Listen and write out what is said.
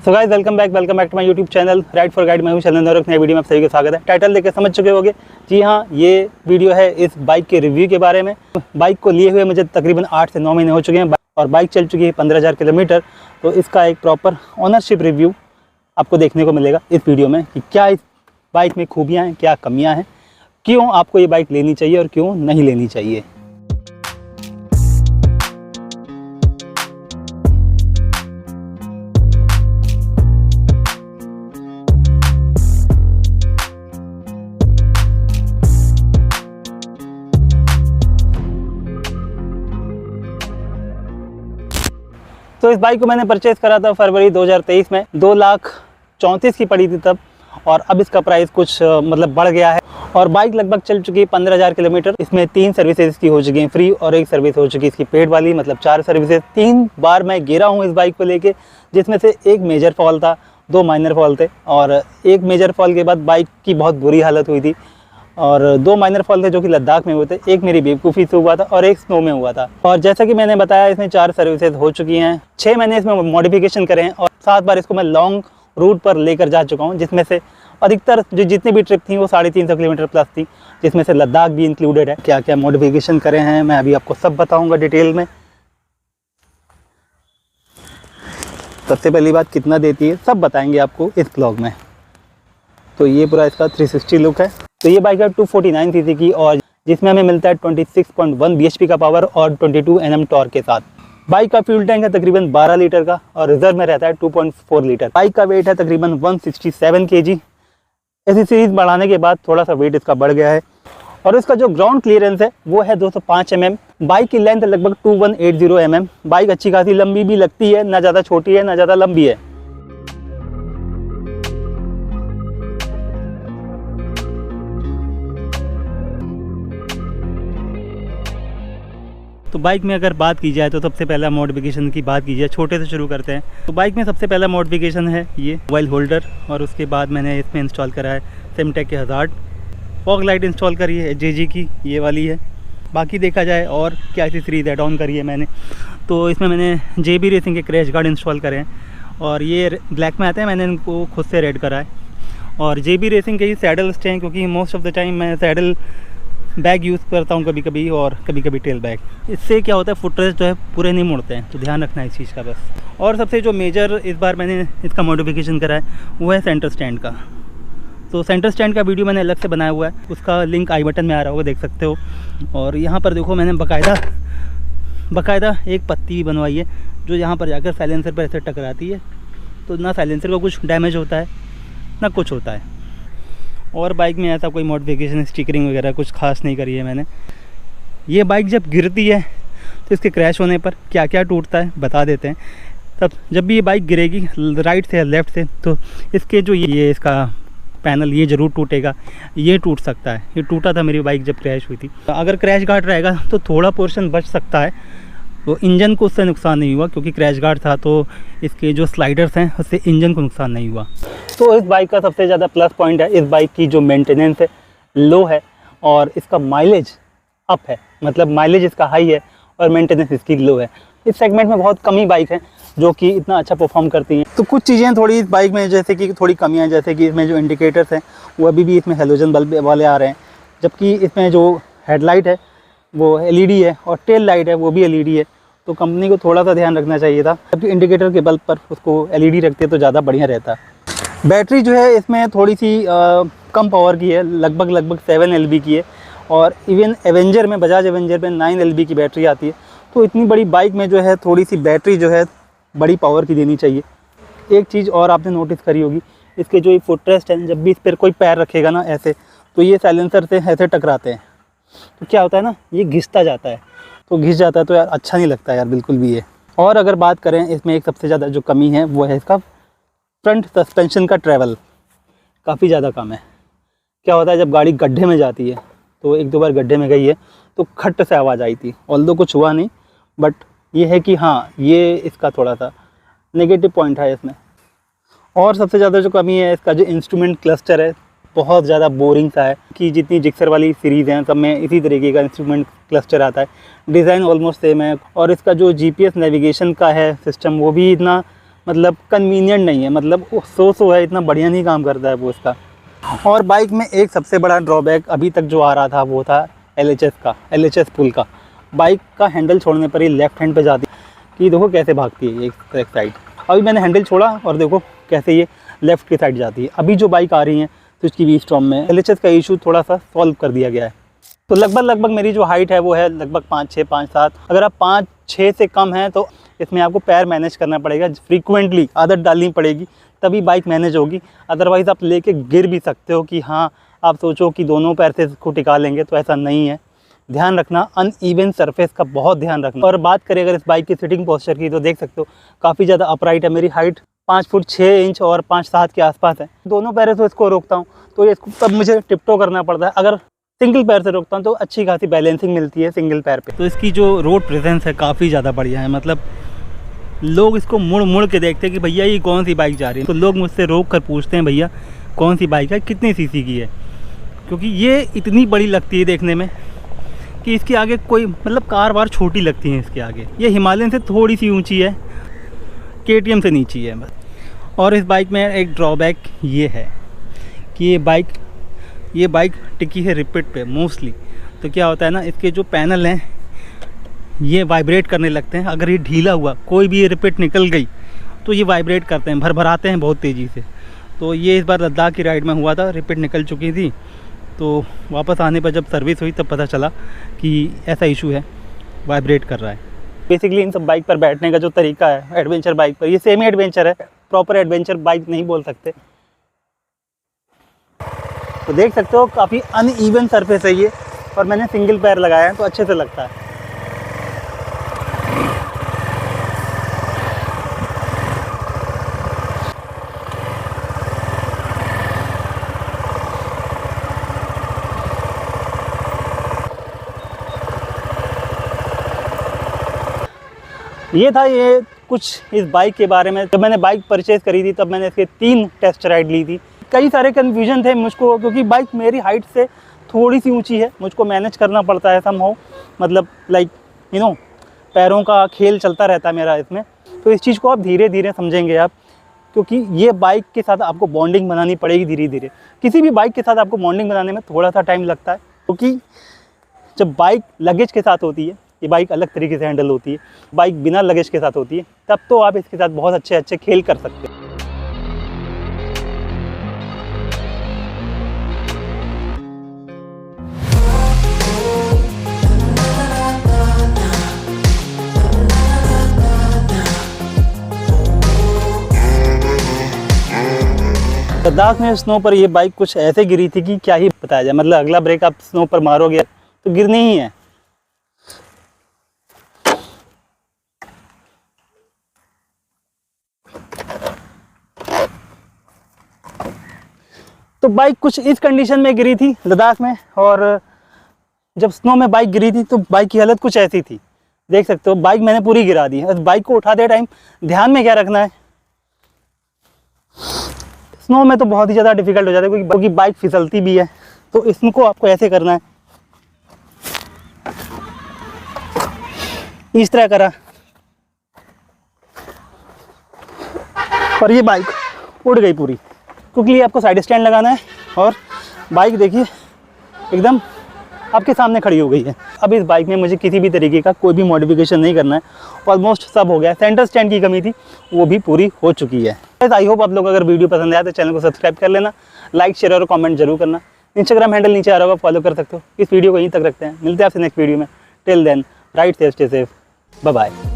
So guys welcome back to my YouTube channel ride for guide. मैं हूं शैलेंद्र और एक नई वीडियो में आप सभी का स्वागत है। टाइटल देख के समझ चुके होंगे, जी हाँ, ये वीडियो है इस बाइक के रिव्यू के बारे में। बाइक को लिए हुए मुझे तकरीबन 8 से 9 महीने हो चुके हैं और बाइक चल चुकी है 15,000 किलोमीटर। तो इसका एक प्रॉपर ऑनरशिप रिव्यू आपको देखने को मिलेगा इस वीडियो में कि क्या इस बाइक में खूबियाँ हैं, क्या कमियाँ हैं, क्यों आपको ये बाइक लेनी चाहिए और क्यों नहीं लेनी चाहिए। तो इस बाइक को मैंने परचेज़ करा था फरवरी 2023 में, 2,34,000 की पड़ी थी तब, और अब इसका प्राइस कुछ बढ़ गया है। और बाइक लगभग चल चुकी है 15,000 किलोमीटर। इसमें 3 सर्विसेज इसकी हो चुकी हैं फ्री और 1 सर्विस हो चुकी है इसकी पेड वाली, मतलब 4 सर्विसेज। 3 बार मैं गिरा हूँ इस बाइक को लेके, जिसमें से 1 मेजर फॉल था, 2 माइनर फॉल थे। और 1 मेजर फॉल के बाद बाइक की बहुत बुरी हालत हुई थी और 2 माइनर फॉल थे जो कि लद्दाख में हुए थे। 1 मेरी बेवकूफ़ी से हुआ था और 1 स्नो में हुआ था। और जैसा कि मैंने बताया, इसमें 4 सर्विसेज हो चुकी हैं। 6 महीने इसमें मॉडिफिकेशन करे हैं और 7 बार इसको मैं लॉन्ग रूट पर लेकर जा चुका हूं, जिसमें से अधिकतर जितनी भी ट्रिप थी वो 350 किलोमीटर प्लस थी, जिसमें से लद्दाख भी इंक्लूडेड है। क्या क्या मॉडिफिकेशन करे हैं मैं अभी आपको सब बताऊँगा डिटेल में। सबसे पहली बात, कितना देती है सब बताएंगे आपको इस ब्लॉग में। तो ये पूरा इसका 360 लुक है। तो ये बाइक है 249 सीसी की और जिसमें हमें मिलता है 26.1 bhp का पावर और 22 Nm टॉर्क के साथ। बाइक का फ्यूल टैंक है तकरीबन 12 लीटर का और रिजर्व में रहता है 2.4 लीटर। बाइक का वेट है तकरीबन 167 kg। ऐसी सीरीज बढ़ाने के बाद थोड़ा सा वेट इसका बढ़ गया है। और इसका जो ग्राउंड क्लियरेंस है वो है 205 mm। बाइक की लेंथ लगभग 2180 mm। बाइक अच्छी खासी लंबी भी लगती है, ना ज़्यादा छोटी है ना ज़्यादा लंबी है। तो बाइक में अगर बात की जाए तो सबसे पहला मॉडिफिकेशन की बात की जाए, छोटे से शुरू करते हैं। तो बाइक में सबसे पहला मॉडिफिकेशन है ये मोबाइल होल्डर, और उसके बाद मैंने इसमें इंस्टॉल करा है सिमटेक के हज़ार्ड। फॉग लाइट इंस्टॉल करी है JG की, ये वाली है। बाकी देखा जाए और क्या सी सीरीज ऐड ऑन करी है मैंने, तो इसमें मैंने JB रेसिंग के क्रैश गार्ड इंस्टॉल करे हैं और ये ब्लैक में आते हैं, मैंने इनको खुद से रेड करा है। और JB रेसिंग के ही सैडल स्टे हैं, क्योंकि मोस्ट ऑफ द टाइम मैं सैडल बैग यूज़ करता हूँ, कभी कभी और कभी कभी टेल बैग। इससे क्या होता है, फुटरेस्ट जो है पूरे नहीं मुड़ते हैं, तो ध्यान रखना है इस चीज़ का बस। और सबसे जो मेजर इस बार मैंने इसका मॉडिफिकेशन करा है वो है सेंटर स्टैंड का। तो सेंटर स्टैंड का वीडियो मैंने अलग से बनाया हुआ है, उसका लिंक आई बटन में आ रहा होगा, देख सकते हो। और यहाँ पर देखो, मैंने बाकायदा एक पत्ती भी बनवाई है जो यहाँ पर जाकर साइलेंसर पर ऐसे टकराती है, तो ना साइलेंसर को कुछ डैमेज होता है ना कुछ होता है। और बाइक में ऐसा कोई मॉडिफिकेशन स्टिकरिंग वगैरह कुछ खास नहीं करी है मैंने। ये बाइक जब गिरती है तो इसके क्रैश होने पर क्या क्या टूटता है बता देते हैं। तब जब भी ये बाइक गिरेगी राइट से या लेफ़्ट से, तो इसके जो ये इसका पैनल ये ज़रूर टूटेगा, ये टूट सकता है। ये टूटा था मेरी बाइक जब क्रैश हुई थी। अगर क्रैश गार्ड रहेगा तो थोड़ा पोर्शन बच सकता है, तो इंजन को उससे नुकसान नहीं हुआ, क्योंकि क्रैश गार्ड था तो इसके जो स्लाइडर्स हैं उससे इंजन को नुकसान नहीं हुआ। तो इस बाइक का सबसे ज़्यादा प्लस पॉइंट है इस बाइक की जो मेंटेनेंस है, लो है, और इसका माइलेज अप है। मतलब माइलेज इसका हाई है और मेंटेनेंस इसकी लो है। इस सेगमेंट में बहुत कम ही बाइक हैं जो कि इतना अच्छा परफॉर्म करती हैं। तो कुछ चीज़ें थोड़ी इस बाइक में जैसे कि थोड़ी कमियाँ, जैसे कि इसमें जो इंडिकेटर्स हैं वो अभी भी इसमें हेलोजन बल्ब वाले आ रहे हैं, जबकि इसमें जो हेडलाइट है वो LED है और टेल लाइट है वो भी LED है। तो कंपनी को थोड़ा सा ध्यान रखना चाहिए था, जबकि इंडिकेटर के बल्ब पर उसको LED रखते तो ज़्यादा बढ़िया रहता। बैटरी जो है इसमें थोड़ी सी कम पावर की है, लगभग 7 LB की है। और इवन एवेंजर में, बजाज एवेंजर में 9 LB की बैटरी आती है। तो इतनी बड़ी बाइक में जो है थोड़ी सी बैटरी जो है बड़ी पावर की देनी चाहिए। एक चीज़ और आपने नोटिस करी होगी, इसके जो ये फुटरेस्ट हैं, जब भी इस पर कोई पैर रखेगा ना ऐसे, तो ये साइलेंसर से ऐसे टकराते हैं। तो क्या होता है ना, ये घिसता जाता है, तो घिस जाता है तो यार अच्छा नहीं लगता यार बिल्कुल भी ये। और अगर बात करें इसमें एक सबसे ज़्यादा जो कमी है वो है इसका फ्रंट सस्पेंशन का ट्रैवल काफ़ी ज़्यादा कम है। क्या होता है, जब गाड़ी गड्ढे में जाती है, तो 1-2 बार गड्ढे में गई है तो खट से आवाज़ आई थी, ऑल्दो कुछ हुआ नहीं, बट ये है कि हाँ, ये इसका थोड़ा सा नेगेटिव पॉइंट है इसमें। और सबसे ज़्यादा जो कमी है इसका जो इंस्ट्रूमेंट क्लस्टर है, बहुत ज़्यादा बोरिंग सा है कि जितनी जिक्सर वाली सीरीज़ हैं सब में इसी तरीके का इंस्ट्रूमेंट क्लस्टर आता है। डिज़ाइन ऑलमोस्ट सेम है और इसका जो GPS नेविगेशन का है सिस्टम वो भी इतना मतलब कन्वीनियंट नहीं है, मतलब वो सो है, इतना बढ़िया नहीं काम करता है वो इसका। और बाइक में एक सबसे बड़ा ड्रॉबैक अभी तक जो आ रहा था वो था LHS पुल का। बाइक का हैंडल छोड़ने पर ही लेफ़्ट हैंड पे जाती कि देखो कैसे भागती है एक साइड। अभी मैंने हैंडल छोड़ा और देखो कैसे ये लेफ़्ट की साइड जाती है। अभी जो बाइक आ रही है तो इसकी V-Strom में LHS का इशू थोड़ा सा सॉल्व कर दिया गया है। तो लगभग मेरी जो हाइट है वो है लगभग 5'6", 5'7". अगर आप 5'6" से कम हैं तो इसमें आपको पैर मैनेज करना पड़ेगा, फ्रीक्वेंटली आदत डालनी पड़ेगी, तभी बाइक मैनेज होगी। अदरवाइज़ आप लेके गिर भी सकते हो कि हाँ आप सोचो कि दोनों पैर से इसको टिका लेंगे, तो ऐसा नहीं है। ध्यान रखना अनइवन सरफेस का, बहुत ध्यान रखना। और बात करें अगर इस बाइक की सिटिंग पोस्चर की तो देख सकते हो काफ़ी ज़्यादा अपराइट है। मेरी हाइट 5 फुट 6 इंच और 5'7" के आसपास है। दोनों पैरों से इसको रोकता हूँ तो इसको तब मुझे टिपटो करना पड़ता है। अगर सिंगल पैर से रोकता हूँ तो अच्छी खासी बैलेंसिंग मिलती है सिंगल पैर पे। तो इसकी जो रोड प्रेजेंस है काफ़ी ज़्यादा बढ़िया है। मतलब लोग इसको मुड़ के देखते हैं कि भैया ये कौन सी बाइक जा रही है, तो लोग मुझसे रोक कर पूछते हैं भैया कौन सी बाइक है, कितनी सीसी की है, क्योंकि ये इतनी बड़ी लगती है देखने में कि इसके आगे कोई मतलब कार वार छोटी लगती है इसके आगे। ये हिमालयन से थोड़ी सी ऊंची है, KTM से नीची है बस। और इस बाइक में एक ड्रॉबैक ये है कि ये बाइक टिकी है रिपिट पे मोस्टली। तो क्या होता है ना, इसके जो पैनल हैं ये वाइब्रेट करने लगते हैं। अगर ये ढीला हुआ, कोई भी ये रिपिट निकल गई तो ये वाइब्रेट करते हैं, भरभराते हैं बहुत तेज़ी से। तो ये इस बार लद्दाख की राइड में हुआ था, रिपिट निकल चुकी थी। तो वापस आने पर जब सर्विस हुई तब पता चला कि ऐसा इशू है, वाइब्रेट कर रहा है। बेसिकली इन सब बाइक पर बैठने का जो तरीका है एडवेंचर बाइक पर, ये सेमी एडवेंचर है, प्रॉपर एडवेंचर बाइक नहीं बोल सकते। तो देख सकते हो काफ़ी अनइवन सरफेस है ये, और मैंने सिंगल पैर लगाया है तो अच्छे से लगता है। ये था ये कुछ इस बाइक के बारे में। जब मैंने बाइक परचेज़ करी थी तब मैंने इसके 3 टेस्ट राइड ली थी। कई सारे कन्फ्यूजन थे मुझको, क्योंकि बाइक मेरी हाइट से थोड़ी सी ऊंची है, मुझको मैनेज करना पड़ता है समहाउ, मतलब लाइक पैरों का खेल चलता रहता है मेरा इसमें। तो इस चीज़ को आप धीरे धीरे समझेंगे आप, क्योंकि ये बाइक के साथ आपको बॉन्डिंग बनानी पड़ेगी धीरे धीरे। किसी भी बाइक के साथ आपको बॉन्डिंग बनाने में थोड़ा सा टाइम लगता है, क्योंकि जब बाइक लगेज के साथ होती है, ये बाइक अलग तरीके से हैंडल होती है। बाइक बिना लगेज के साथ होती है, तब तो आप इसके साथ बहुत अच्छे खेल कर सकते हैं। लद्दाख में स्नो पर ये बाइक कुछ ऐसे गिरी थी कि क्या ही बताया जाए। मतलब अगला ब्रेक आप स्नो पर मारोगे तो गिरनी ही है। तो बाइक कुछ इस कंडीशन में गिरी थी लद्दाख में, और जब स्नो में बाइक गिरी थी तो बाइक की हालत कुछ ऐसी थी। देख सकते हो बाइक मैंने पूरी गिरा दी है। बाइक को उठाते टाइम ध्यान में क्या रखना है, स्नो में तो बहुत ही ज़्यादा डिफिकल्ट हो जाता है क्योंकि बाइक फिसलती भी है। तो इसको आपको ऐसे करना है, इस तरह करा, और ये बाइक उड़ गई पूरी, क्योंकि आपको साइड स्टैंड लगाना है। और बाइक देखिए एकदम आपके सामने खड़ी हो गई है। अब इस बाइक में मुझे किसी भी तरीके का कोई भी मॉडिफिकेशन नहीं करना है, ऑलमोस्ट सब हो गया। सेंटर स्टैंड की कमी थी वो भी पूरी हो चुकी है। आई होप आप लोग अगर वीडियो पसंद आया तो चैनल को सब्सक्राइब कर लेना, लाइक शेयर और कमेंट जरूर करना। इंस्टाग्राम हैंडल नीचे आ रहा होगा, फॉलो कर सकते हो। इस वीडियो को यहीं तक रखते हैं, मिलते हैं आपसे नेक्स्ट वीडियो में। Till then ride safe, stay safe, bye bye.